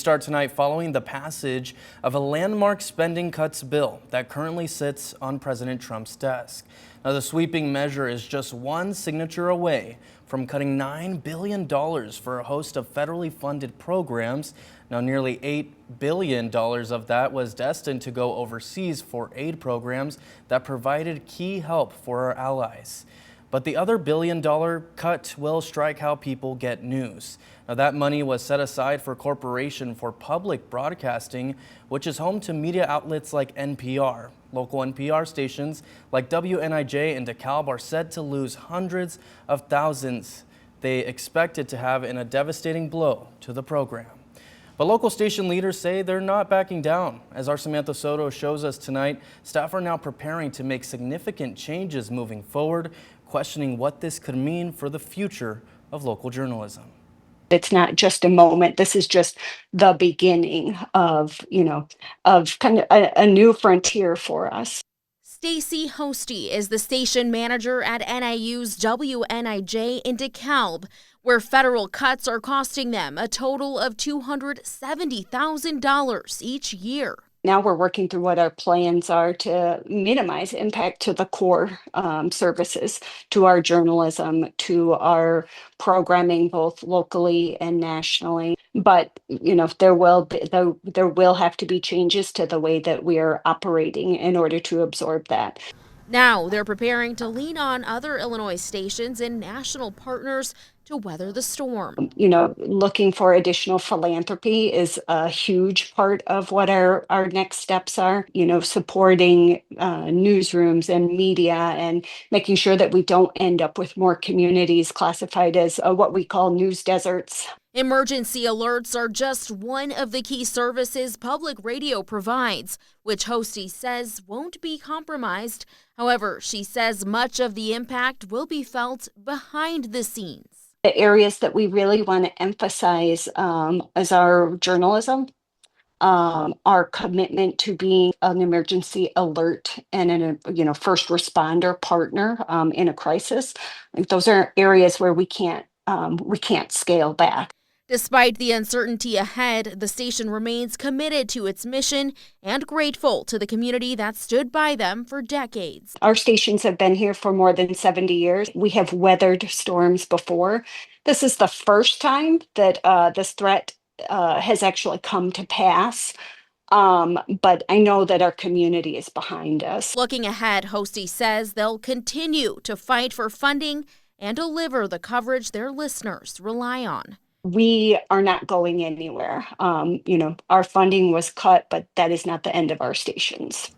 Start tonight following the passage of a landmark spending cuts bill that currently sits on President Trump's desk. Now, the sweeping measure is just one signature away from cutting $9 billion for a host of federally funded programs. Now, nearly $8 billion of that was destined to go overseas for aid programs that provided key help for our allies. But the other $1 billion cut will strike how people get news. Now, that money was set aside for Corporation for Public Broadcasting, which is home to media outlets like NPR. Local NPR stations like WNIJ and DeKalb are said to lose hundreds of thousands they expected to have in a devastating blow to the program. But local station leaders say they're not backing down. As our Samantha Soto shows us tonight, staff are now preparing to make significant changes moving forward, questioning what this could mean for the future of local journalism. It's not just a moment. This is just the beginning of, of kind of a new frontier for us. Stacy Hosty is the station manager at NIU's WNIJ in DeKalb, where federal cuts are costing them a total of $270,000 each year. Now we're working through what our plans are to minimize impact to the core services, to our journalism, to our programming, both locally and nationally. But there will have to be changes to the way that we are operating in order to absorb that. Now they're preparing to lean on other Illinois stations and national partners to weather the storm. Looking for additional philanthropy is a huge part of what our next steps are. Supporting newsrooms and media and making sure that we don't end up with more communities classified as what we call news deserts. Emergency alerts are just one of the key services public radio provides, which Hosty says won't be compromised. However, she says much of the impact will be felt behind the scenes. The areas that we really want to emphasize as our journalism, our commitment to being an emergency alert and a first responder partner in a crisis. Those are areas where we can't scale back. Despite the uncertainty ahead, the station remains committed to its mission and grateful to the community that stood by them for decades. Our stations have been here for more than 70 years. We have weathered storms before. This is the first time that this threat has actually come to pass. But I know that our community is behind us. Looking ahead, Hosty says they'll continue to fight for funding and deliver the coverage their listeners rely on. We are not going anywhere. Our funding was cut, but that is not the end of our stations.